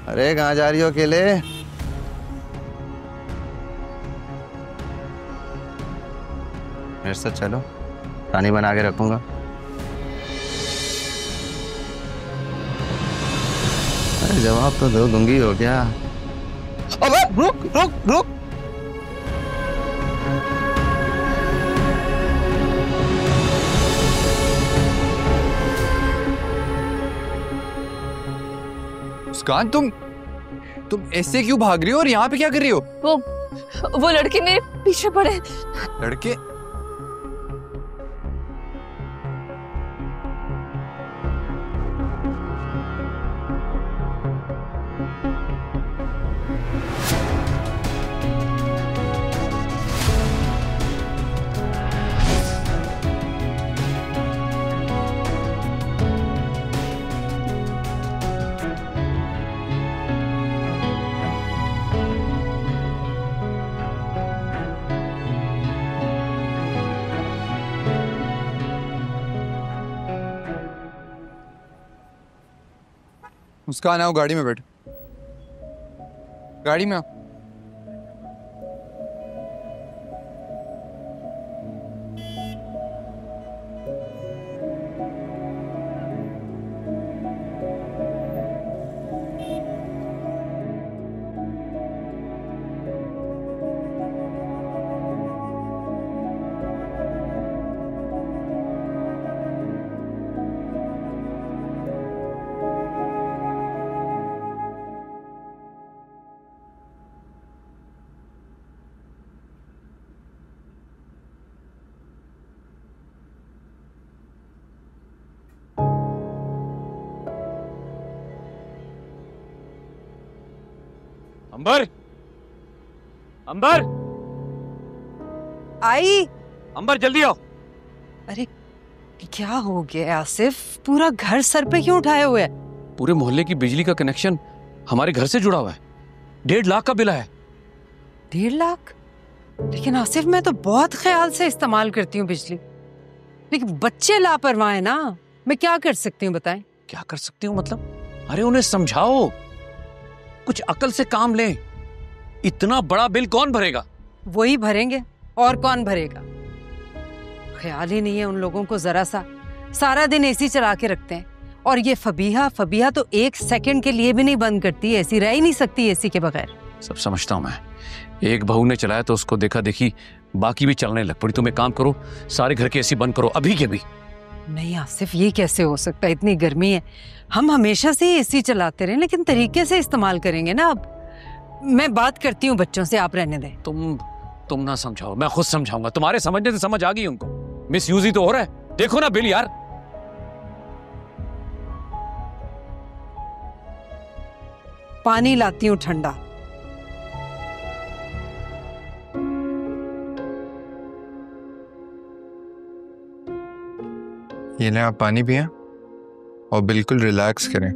अरे कहाँ जा रही हो अकेले? मेरे साथ चलो, पानी बना के रखूंगा। अरे जवाब तो दो, गूंगी हो क्या? अबे रुक रुक रुक। मुस्कान, तुम ऐसे क्यों भाग रही हो और यहाँ पे क्या कर रही हो? वो लड़के मेरे पीछे पड़े। लड़के? मुस्कान आओ, गाड़ी में बैठ। गाड़ी में आओ। अंबर, अंबर, आई। अंबर जल्दी आओ। अरे क्या हो गया आसिफ? पूरा घर सर पे क्यों उठाए हुए है? पूरे मोहल्ले की बिजली का कनेक्शन हमारे घर से जुड़ा हुआ है। 1.5 लाख का बिल है। 1.5 लाख? लेकिन आसिफ मैं तो बहुत ख्याल से इस्तेमाल करती हूँ बिजली। लेकिन बच्चे लापरवाह हैं ना, मैं क्या कर सकती हूँ बताएं? क्या कर सकती हूँ मतलब? अरे उन्हें समझाओ, कुछ अकल से काम लें। इतना बड़ा बिल कौन भरेगा? वही भरेंगे, और कौन भरेगा? ख्याल ही नहीं है उन लोगों को जरा सा। सारा दिन एसी चला के रखते हैं। और ये फबीहा तो 1 सेकंड के लिए भी नहीं बंद करती एसी, रह ही नहीं सकती एसी के बगैर। सब समझता हूँ मैं। एक बहू ने चलाया तो उसको देखा देखी बाकी भी चलने लग पड़ी। तुम एक काम करो, सारे घर के एसी बंद करो अभी के अभी। नहीं आसिफ, ये कैसे हो सकता है? इतनी गर्मी है, हम हमेशा से ही एसी चलाते रहे, लेकिन तरीके से इस्तेमाल करेंगे ना। अब मैं बात करती हूँ बच्चों से, आप रहने दें। तुम ना समझाओ, मैं खुद समझाऊंगा। तुम्हारे समझने से समझ आ गई उनको। मिस यूज ही तो हो रहा है। देखो ना बिल यार। पानी लाती हूँ ठंडा। ये लें, आप पानी पिएं और बिल्कुल रिलैक्स करें।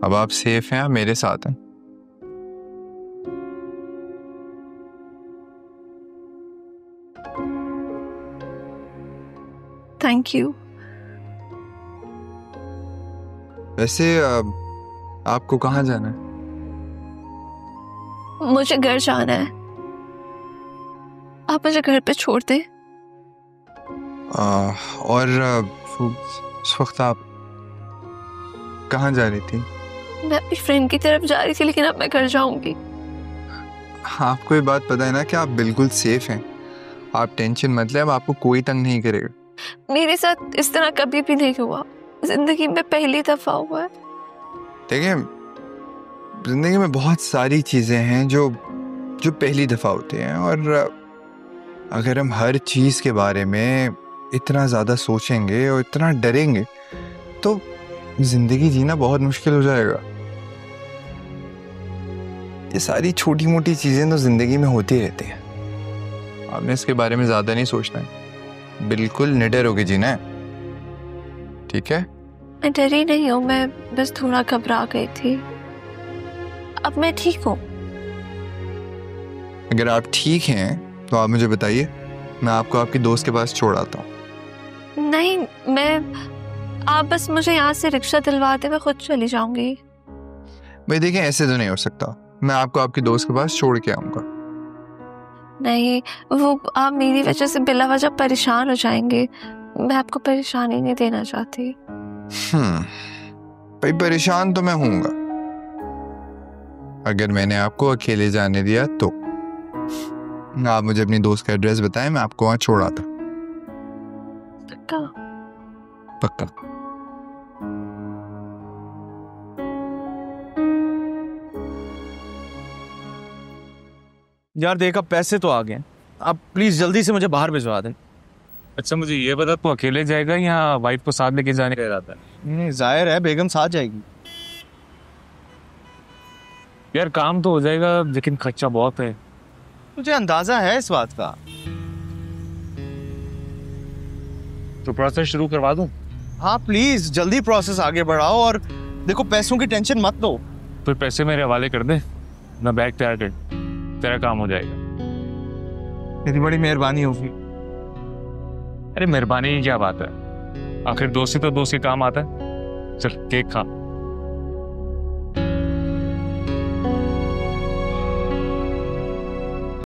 अब आप सेफ हैं, आप मेरे साथ हैं। Thank you. वैसे आपको कहाँ जाना है? मुझे घर जाना है। आप मुझे घर पे छोड़ दें। और उस वक्त आप कहाँ जा रही थी? मैं अपनी फ्रेंड की तरफ जा रही थी, लेकिन अब मैं घर जाऊंगी। आपको ये बात पता है ना कि आप बिल्कुल सेफ हैं। आप टेंशन मत लें, अब आपको कोई तंग नहीं करेगा। मेरे साथ इस तरह कभी भी नहीं हुआ, जिंदगी में पहली दफा हुआ है। देखिए, जिंदगी में बहुत सारी चीजें हैं जो पहली दफा होती हैं, और अगर हम हर चीज के बारे में इतना ज्यादा सोचेंगे और इतना डरेंगे तो जिंदगी जीना बहुत मुश्किल हो जाएगा। ये सारी छोटी मोटी चीजें तो जिंदगी में होती रहती हैं। आपने इसके बारे में ज्यादा नहीं सोचना है, बिल्कुल निडर होके जीना है, ठीक है? मैं डरी नहीं हूँ, मैं बस थोड़ा घबरा गई थी। अब मैं ठीक हूँ। अगर आप ठीक हैं तो आप मुझे बताइए, मैं आपको आपकी दोस्त के पास छोड़ आता हूँ। नहीं, आप बस मुझे यहाँ से रिक्शा दिलवा दे, मैं खुद चली जाऊंगी। भाई देखें, ऐसे तो नहीं हो सकता। मैं आपको आपके दोस्त के पास छोड़ के आऊंगा। नहीं, वो आप मेरी वजह से बिला वजह परेशान हो जाएंगे। मैं आपको परेशानी नहीं देना चाहती। भाई परेशान तो मैं हूंगा, अगर मैंने आपको अकेले जाने दिया तो। आप मुझे अपनी दोस्त का एड्रेस बताएं, मैं आपको वहां छोड़ आता। पक्का? पक्का। यार देख, अब पैसे तो आ गए, अब प्लीज जल्दी से मुझे बाहर भिजवा दें। अच्छा मुझे ये बता, तू अकेले जाएगा या वाइफ को साथ लेके जाने का इरादा है? नहीं, जाहिर है बेगम साथ जाएगी। यार काम तो हो जाएगा लेकिन खर्चा बहुत है। मुझे अंदाजा है इस बात का। तो प्रोसेस शुरू करवा दूं? हाँ प्लीज जल्दी प्रोसेस आगे बढ़ाओ, और देखो पैसों की टेंशन मत लो। फिर पैसे मेरे हवाले कर दे, मैं बैग तैयार कर, तेरा काम हो जाएगा। तेरी बड़ी मेहरबानी होगी। अरे मेहरबानी की क्या बात है, आखिर दोस्ती तो दोस्त के काम आता है। चल केक खा।